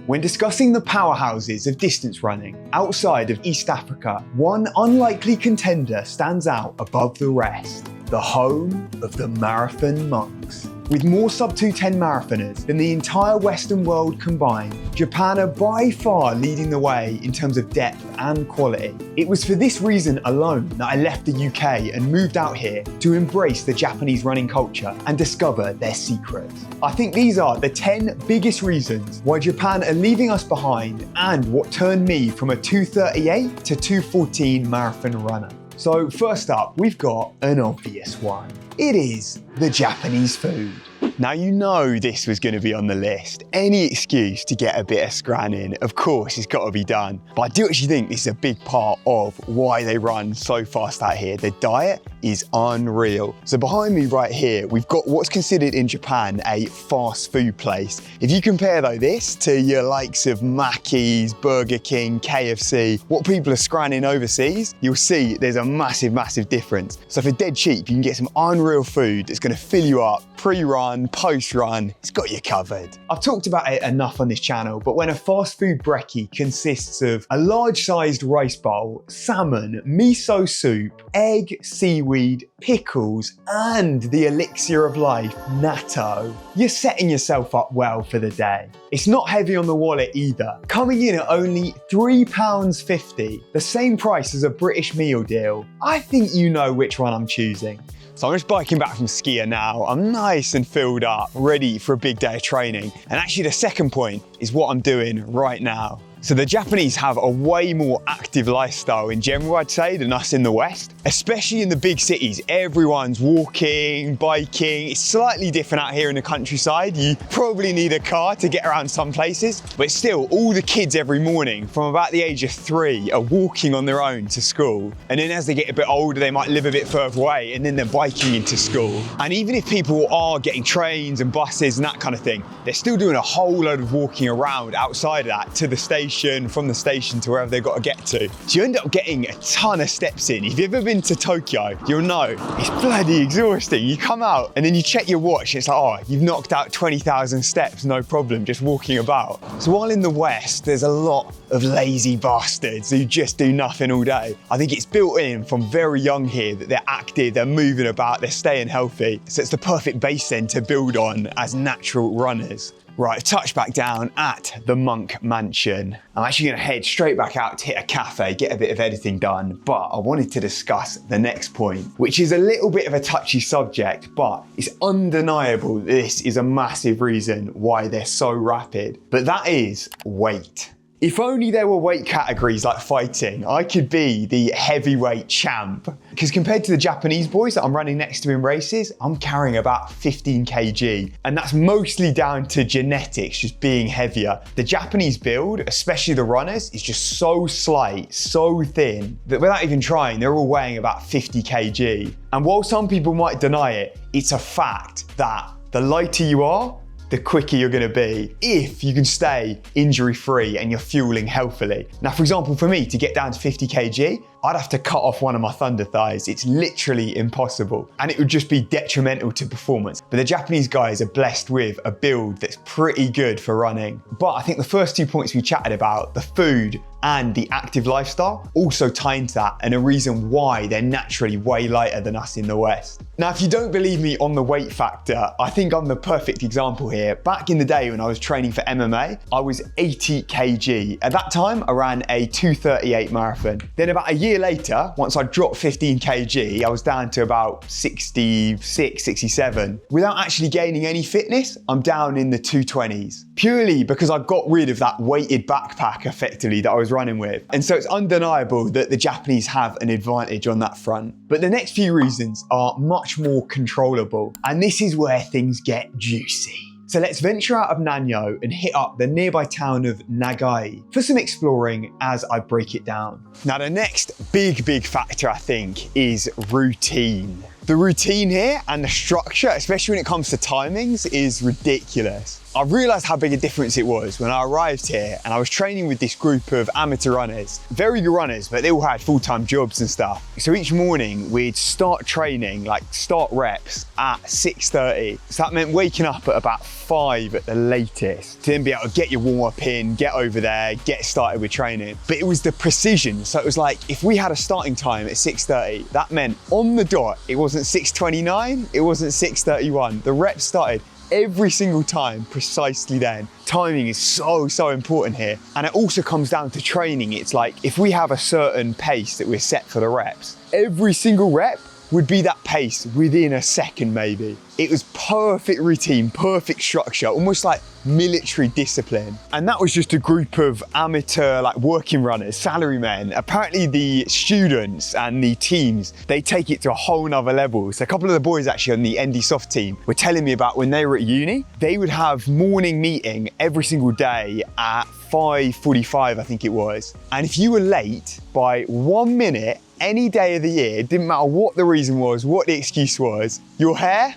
When discussing the powerhouses of distance running outside of East Africa, one unlikely contender stands out above the rest: the home of the marathon monks. With more sub-2:10 marathoners than the entire Western world combined, Japan are by far leading the way in terms of depth and quality. It was for this reason alone that I left the UK and moved out here to embrace the Japanese running culture and discover their secrets. I think these are the 10 biggest reasons why Japan are leaving us behind and what turned me from a 2:38 to 2:14 marathon runner. So first up, we've got an obvious one. It is the Japanese food. Now, you know this was going to be on the list. Any excuse to get a bit of scran in, of course, it's got to be done. But I do actually think this is a big part of why they run so fast out here. The diet is unreal. So behind me right here, we've got what's considered in Japan a fast food place. If you compare though this to your likes of Mackey's, Burger King, KFC, what people are scranning overseas, you'll see there's a massive, massive difference. So for dead cheap, you can get some unreal food that's going to fill you up pre-run, post-run, it's got you covered. I've talked about it enough on this channel, but when a fast food brekkie consists of a large-sized rice bowl, salmon, miso soup, egg, seaweed, pickles, and the elixir of life, natto, you're setting yourself up well for the day. It's not heavy on the wallet either, coming in at only £3.50, the same price as a British meal deal. I think you know which one I'm choosing. So I'm just biking back from skier now. I'm nice and filled up, ready for a big day of training. And actually the second point is what I'm doing right now. So the Japanese have a way more active lifestyle in general, I'd say, than us in the West. Especially in the big cities, everyone's walking, biking. It's slightly different out here in the countryside. You probably need a car to get around some places, but still, all the kids every morning from about the age of 3 are walking on their own to school. And then as they get a bit older, they might live a bit further away and then they're biking into school. And even if people are getting trains and buses and that kind of thing, they're still doing a whole load of walking around outside of that to the station, from the station to wherever they've got to get to. So you end up getting a ton of steps in. If you've ever been to Tokyo, you'll know it's bloody exhausting. You come out and then you check your watch and it's like, oh, you've knocked out 20,000 steps, no problem, just walking about. So while in the West, there's a lot of lazy bastards who just do nothing all day. I think it's built in from very young here that they're active, they're moving about, they're staying healthy. So it's the perfect base then to build on as natural runners. Right, touch back down at the Monk Mansion. I'm actually gonna head straight back out to hit a cafe, get a bit of editing done, but I wanted to discuss the next point, which is a little bit of a touchy subject, but it's undeniable this is a massive reason why they're so rapid, but that is weight. If only there were weight categories like fighting, I could be the heavyweight champ. Because compared to the Japanese boys that I'm running next to in races, I'm carrying about 15 kg. And that's mostly down to genetics, just being heavier. The Japanese build, especially the runners, is just so slight, so thin, that without even trying, they're all weighing about 50 kg. And while some people might deny it, it's a fact that the lighter you are, the quicker you're gonna be if you can stay injury-free and you're fueling healthily. Now, for example, for me to get down to 50 kg, I'd have to cut off one of my thunder thighs. It's literally impossible. And it would just be detrimental to performance. But the Japanese guys are blessed with a build that's pretty good for running. But I think the first 2 points we chatted about, the food and the active lifestyle, also tie into that and a reason why they're naturally way lighter than us in the West. Now, if you don't believe me on the weight factor, I think I'm the perfect example here. Back in the day when I was training for MMA, I was 80 kg. At that time, I ran a 2:38 marathon. Then about a year later, once I dropped 15 kg, I was down to about 66, 67. Without actually gaining any fitness, I'm down in the 220s. Purely because I got rid of that weighted backpack effectively that I was running with. And so it's undeniable that the Japanese have an advantage on that front. But the next few reasons are much more controllable. And this is where things get juicy. So let's venture out of Nanyo and hit up the nearby town of Nagai for some exploring as I break it down. Now, the next big factor, I think, is routine. The routine here and the structure, especially when it comes to timings, is ridiculous. I realised how big a difference it was when I arrived here and I was training with this group of amateur runners, very good runners, but they all had full-time jobs and stuff. So each morning we'd start training, like start reps at 6:30. So that meant waking up at about 5 at the latest to then be able to get your warm-up in, get over there, get started with training. But it was the precision. So it was like, if we had a starting time at 6:30, that meant on the dot, it wasn't 6:29, it wasn't 6:31. The reps started every single time precisely then. Timing is so important here. And it also comes down to training. It's like, if we have a certain pace that we're set for the reps, every single rep would be that pace within a second maybe. It was perfect routine, perfect structure, almost like military discipline. And that was just a group of amateur, like working runners, salarymen. Apparently the students and the teams, they take it to a whole nother level. So a couple of the boys actually on the ND Soft team were telling me about when they were at uni, they would have morning meeting every single day at 5:45, I think it was. And if you were late by 1 minute, any day of the year, didn't matter what the reason was, what the excuse was, your hair,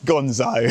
gonzo.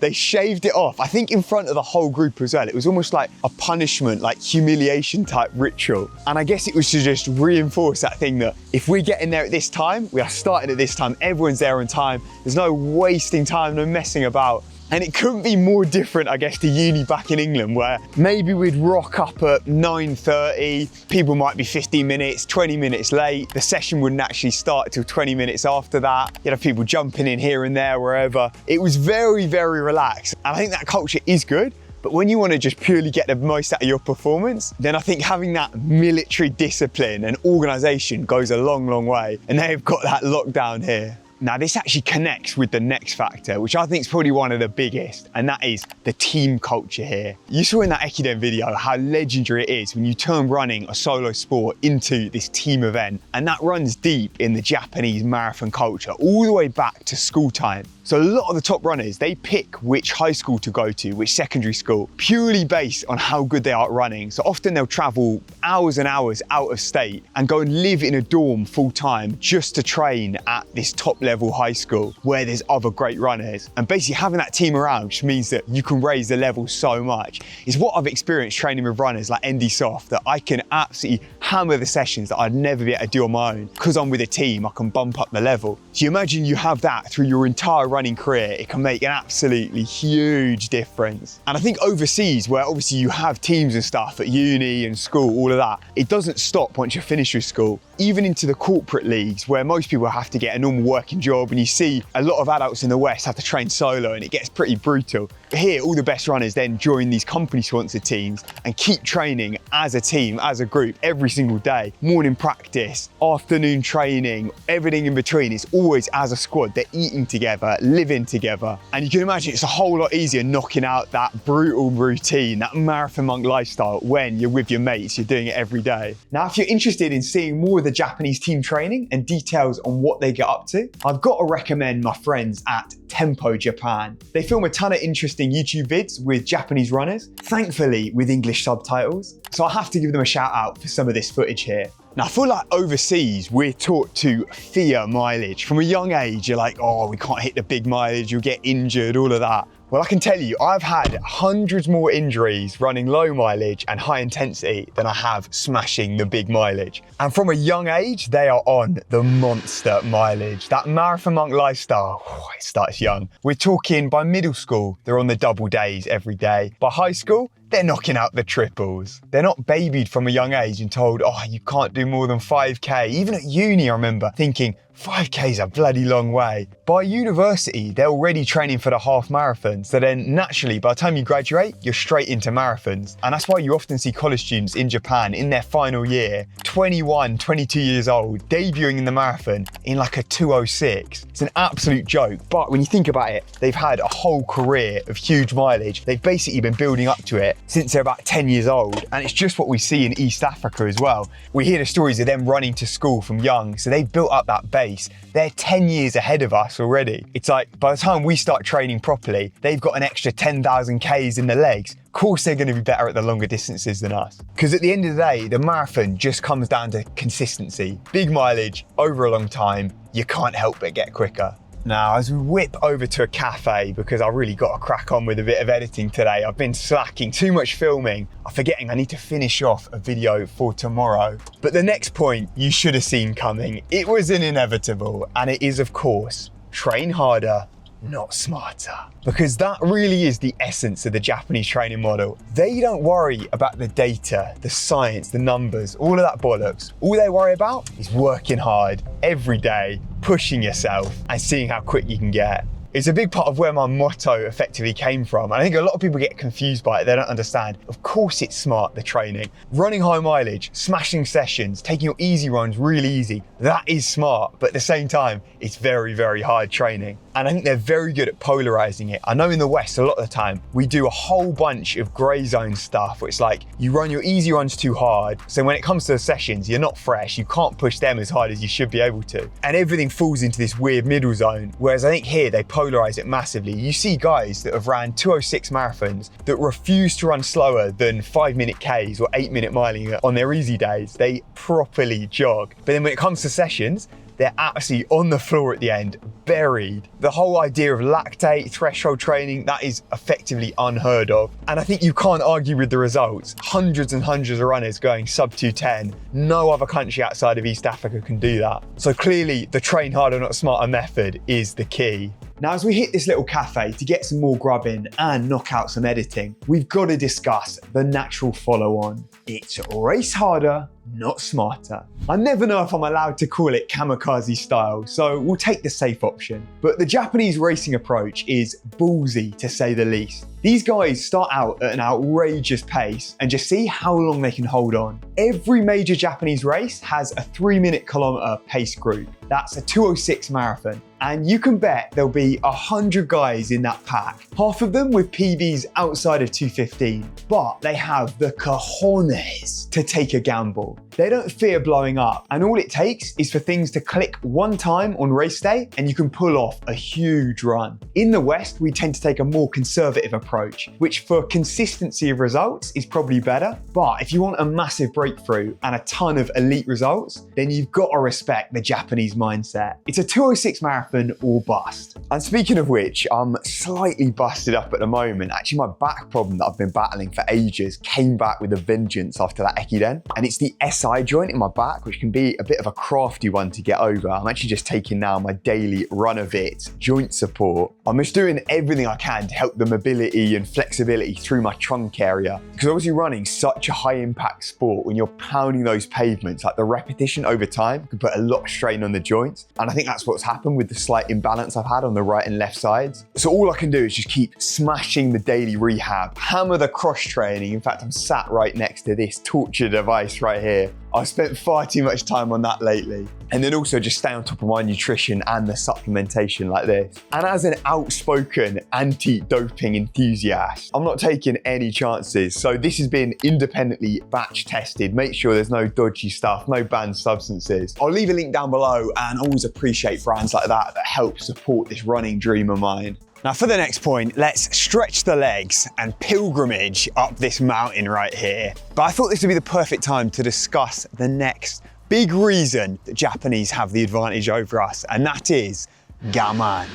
They shaved it off, I think in front of the whole group as well. It was almost like a punishment, like humiliation type ritual. And I guess it was to just reinforce that thing that if we get in there at this time, we are starting at this time, everyone's there on time, there's no wasting time, no messing about. And it couldn't be more different, I guess, to uni back in England, where maybe we'd rock up at 9:30, people might be 15 minutes, 20 minutes late, the session wouldn't actually start till 20 minutes after that. You'd have people jumping in here and there, wherever. It was very relaxed. And I think that culture is good, but when you want to just purely get the most out of your performance, then I think having that military discipline and organisation goes a long way. And they've got that lockdown here. Now this actually connects with the next factor, which I think is probably one of the biggest, and that is the team culture here. You saw in that Ekiden video how legendary it is when you turn running a solo sport into this team event, and that runs deep in the Japanese marathon culture, all the way back to school time. So a lot of the top runners, they pick which high school to go to, which secondary school, purely based on how good they are at running. So often they'll travel hours and hours out of state and go and live in a dorm full time just to train at this top level high school where there's other great runners. And basically having that team around just means that you can raise the level so much. It's what I've experienced training with runners like ND Soft, that I can absolutely hammer the sessions that I'd never be able to do on my own. Because I'm with a team, I can bump up the level. So you imagine you have that through your entire running career, it can make an absolutely huge difference. And I think overseas, where obviously you have teams and stuff at uni and school, all of that, it doesn't stop once you're finished with school. Even into the corporate leagues, where most people have to get a normal working job, and you see a lot of adults in the West have to train solo, and it gets pretty brutal. Here, all the best runners then join these company-sponsored teams and keep training as a team, as a group, every single day. Morning practice, afternoon training, everything in between. It's always as a squad. They're eating together, living together. And you can imagine it's a whole lot easier knocking out that brutal routine, that marathon monk lifestyle, when you're with your mates, you're doing it every day. Now, if you're interested in seeing more of the Japanese team training and details on what they get up to, I've got to recommend my friends at Tempo Japan. They film a ton of interesting YouTube vids with Japanese runners, thankfully with English subtitles. So I have to give them a shout out for some of this footage here. Now, I feel like overseas, we're taught to fear mileage. From a young age, you're like, oh, we can't hit the big mileage, you'll get injured, all of that. Well, I can tell you, I've had hundreds more injuries running low mileage and high intensity than I have smashing the big mileage. And from a young age, they are on the monster mileage. That marathon monk lifestyle, it starts young. We're talking by middle school, they're on the double days every day. By high school, they're knocking out the triples. They're not babied from a young age and told, oh, you can't do more than 5K. Even at uni, I remember thinking, 5K is a bloody long way. By university, they're already training for the half marathon. So then naturally, by the time you graduate, you're straight into marathons. And that's why you often see college students in Japan in their final year, 21, 22 years old, debuting in the marathon in like a 2:06. It's an absolute joke. But when you think about it, they've had a whole career of huge mileage. They've basically been building up to it since they're about 10 years old. And it's just what we see in East Africa as well. We hear the stories of them running to school from young. So they've built up that base. They're 10 years ahead of us already. It's like by the time we start training properly, they've got an extra 10,000 Ks in the legs. Of course they're going to be better at the longer distances than us. Because at the end of the day, the marathon just comes down to consistency. Big mileage over a long time, you can't help but get quicker. Now, as we whip over to a cafe, because I really got to crack on with a bit of editing today, I've been slacking, too much filming. I'm forgetting I need to finish off a video for tomorrow. But the next point you should have seen coming. It was an inevitable, and it is, of course, train harder, not smarter. Because that really is the essence of the Japanese training model. They don't worry about the data, the science, the numbers, all of that bollocks. All they worry about is working hard every day, pushing yourself and seeing how quick you can get. It's a big part of where my motto effectively came from. And I think a lot of people get confused by it. They don't understand. Of course it's smart, the training. Running high mileage, smashing sessions, taking your easy runs really easy. That is smart. But at the same time, it's very, very hard training. And I think they're very good at polarizing it. I know in the West, a lot of the time, we do a whole bunch of gray zone stuff, where it's like you run your easy runs too hard. So when it comes to the sessions, you're not fresh. You can't push them as hard as you should be able to. And everything falls into this weird middle zone. Whereas I think here, they polarize it massively. You see guys that have ran 2:06 marathons that refuse to run slower than 5-minute Ks or 8-minute miling on their easy days. They properly jog. But then when it comes to sessions, they're absolutely on the floor at the end, buried. The whole idea of lactate, threshold training, that is effectively unheard of. And I think you can't argue with the results. Hundreds and hundreds of runners going sub 210. No other country outside of East Africa can do that. So clearly the train harder, not smarter method is the key. Now, as we hit this little cafe to get some more grub in and knock out some editing, we've got to discuss the natural follow-on. It's race harder, not smarter. I never know if I'm allowed to call it kamikaze style, so we'll take the safe option. But the Japanese racing approach is ballsy, to say the least. These guys start out at an outrageous pace and just see how long they can hold on. Every major Japanese race has a 3-minute kilometer pace group. That's a 2:06 marathon. And you can bet there'll be 100 guys in that pack, half of them with PBs outside of 2:15. But they have the cojones to take a gamble. They don't fear blowing up, and all it takes is for things to click one time on race day and you can pull off a huge run. In the West, we tend to take a more conservative approach, which for consistency of results is probably better. But if you want a massive breakthrough and a ton of elite results, then you've got to respect the Japanese mindset. It's a 2:06 marathon or bust. And speaking of which, I'm slightly busted up at the moment. Actually, my back problem that I've been battling for ages came back with a vengeance after that Ekiden. And it's the SI joint in my back, which can be a bit of a crafty one to get over. I'm actually just taking now my daily Runavit joint support. I'm just doing everything I can to help the mobility and flexibility through my trunk area. Because obviously running such a high impact sport, when you're pounding those pavements, like the repetition over time can put a lot of strain on the joints. And I think that's what's happened with the slight imbalance I've had on the right and left sides. So all I can do is just keep smashing the daily rehab, hammer the cross training. In fact, I'm sat right next to this torture device right here. I've spent far too much time on that lately. And then also just stay on top of my nutrition and the supplementation like this. And as an outspoken anti-doping enthusiast, I'm not taking any chances. So this has been independently batch tested. Make sure there's no dodgy stuff, no banned substances. I'll leave a link down below, and I always appreciate brands like that help support this running dream of mine. Now for the next point, let's stretch the legs and pilgrimage up this mountain right here. But I thought this would be the perfect time to discuss the next big reason that Japanese have the advantage over us, and that is gaman.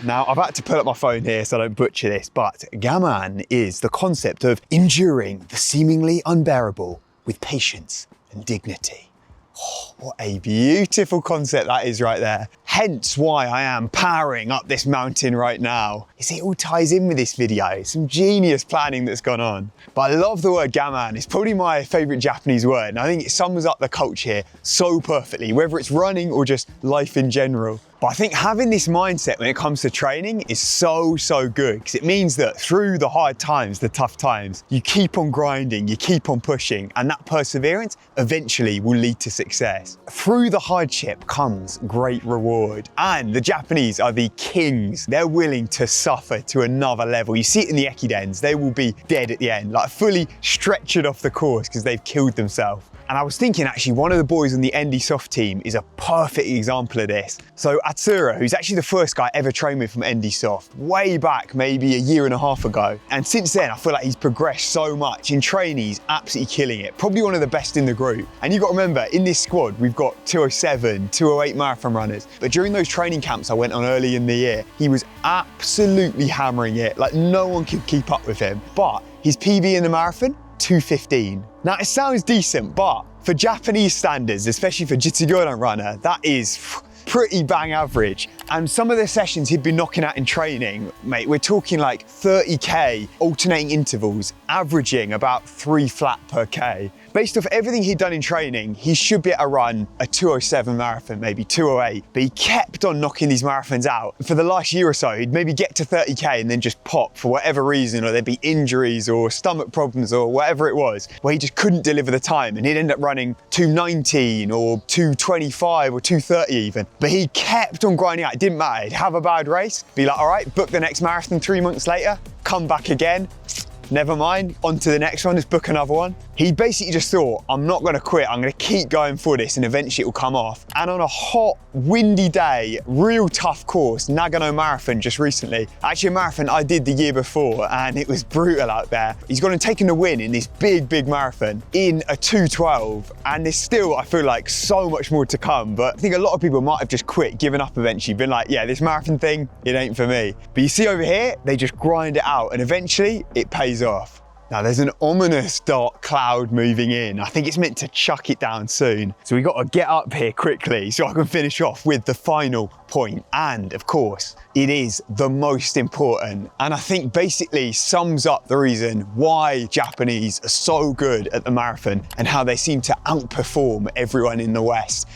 Now, I've had to pull up my phone here so I don't butcher this, but gaman is the concept of enduring the seemingly unbearable with patience and dignity. Oh, what a beautiful concept that is right there. Hence why I am powering up this mountain right now. You see, it all ties in with this video. Some genius planning that's gone on. But I love the word gaman. It's probably my favorite Japanese word. And I think it sums up the culture here so perfectly, whether it's running or just life in general. But I think having this mindset when it comes to training is so good, because it means that through the hard times, the tough times, you keep on grinding, you keep on pushing, and that perseverance eventually will lead to success. Through the hardship comes great reward. And the Japanese are the kings. They're willing to suffer to another level. You see it in the Ekidens, they will be dead at the end, like fully stretchered off the course because they've killed themselves. And I was thinking actually one of the boys on the ND Soft team is a perfect example of this. So Atsura, who's actually the first guy I ever trained with from ND Soft, way back maybe a year and a half ago. And since then, I feel like he's progressed so much. In training, he's absolutely killing it. Probably one of the best in the group. And you've got to remember, in this squad, we've got 207, 208 marathon runners. But during those training camps I went on early in the year, he was absolutely hammering it. Like no one could keep up with him. But his PB in the marathon, 2:15. Now it sounds decent, but for Japanese standards, especially for Jitsugoran runner, that is pretty bang average. And some of the sessions he'd been knocking out in training, mate, we're talking like 30K alternating intervals, averaging about 3 flat per K. Based off everything he'd done in training, he should be able to run a 2:07 marathon, maybe 2:08, but he kept on knocking these marathons out. For the last year or so, he'd maybe get to 30K and then just pop for whatever reason, or there'd be injuries or stomach problems or whatever it was, where he just couldn't deliver the time and he'd end up running 2:19 or 2:25 or 2:30 even. But he kept on grinding out, it didn't matter, he'd have a bad race, be like, all right, book the next marathon 3 months later, come back again, never mind, on to the next one, just book another one. He basically just thought, I'm not gonna quit, I'm gonna keep going for this and eventually it will come off. And on a hot, windy day, real tough course, Nagano Marathon just recently, actually a marathon I did the year before and it was brutal out there. He's gone and taken the win in this big marathon in a 2:12, and there's still, I feel like, so much more to come, but I think a lot of people might have just quit, given up eventually, been like, yeah, this marathon thing, it ain't for me. But you see over here, they just grind it out and eventually it pays off. Now there's an ominous dark cloud moving in. I think it's meant to chuck it down soon. So we got to get up here quickly so I can finish off with the final point. And of course, it is the most important. And I think basically sums up the reason why Japanese are so good at the marathon and how they seem to outperform everyone in the West.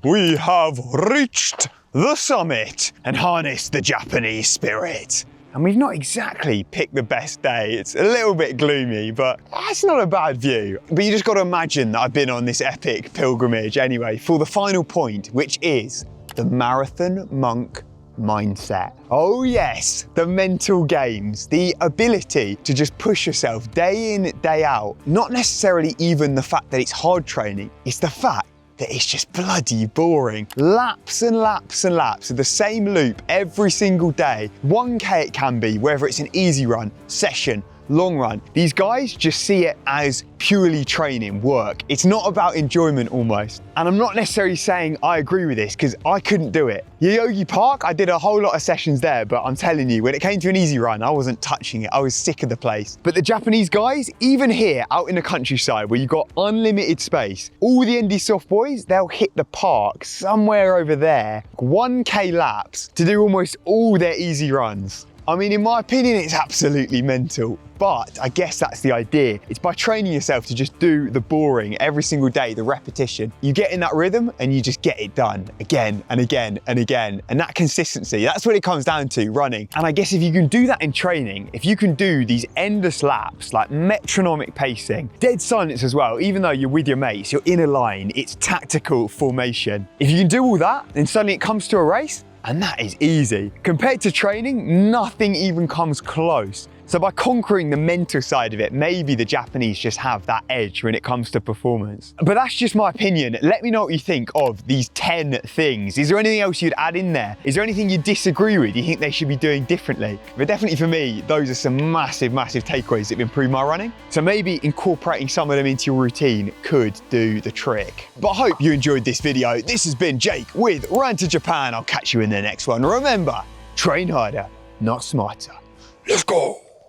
We have reached the summit and harnessed the Japanese spirit. And we've not exactly picked the best day. It's a little bit gloomy, but that's not a bad view. But you just got to imagine that I've been on this epic pilgrimage anyway for the final point, which is the marathon monk mindset. Oh yes, the mental games, the ability to just push yourself day in, day out. Not necessarily even the fact that it's hard training, it's the fact that it's just bloody boring. Laps and laps and laps of the same loop every single day. 1K it can be, whether it's an easy run, session, long run. These guys just see it as purely training, work. It's not about enjoyment almost. And I'm not necessarily saying I agree with this because I couldn't do it. Yoyogi Park, I did a whole lot of sessions there, but I'm telling you, when it came to an easy run, I wasn't touching it. I was sick of the place. But the Japanese guys, even here out in the countryside where you've got unlimited space, all the ND Soft boys, they'll hit the park somewhere over there, 1K laps to do almost all their easy runs. I mean, in my opinion, it's absolutely mental, but I guess that's the idea. It's by training yourself to just do the boring every single day, the repetition. You get in that rhythm and you just get it done again and again and again. And that consistency, that's what it comes down to, running. And I guess if you can do that in training, if you can do these endless laps, like metronomic pacing, dead silence as well, even though you're with your mates, you're in a line, it's tactical formation. If you can do all that, then suddenly it comes to a race, and that is easy. Compared to training, nothing even comes close. So by conquering the mental side of it, maybe the Japanese just have that edge when it comes to performance. But that's just my opinion. Let me know what you think of these 10 things. Is there anything else you'd add in there? Is there anything you disagree with? You think they should be doing differently? But definitely for me, those are some massive takeaways that have improved my running. So maybe incorporating some of them into your routine could do the trick. But I hope you enjoyed this video. This has been Jake with Run to Japan. I'll catch you in the next one. Remember, train harder, not smarter. Let's go.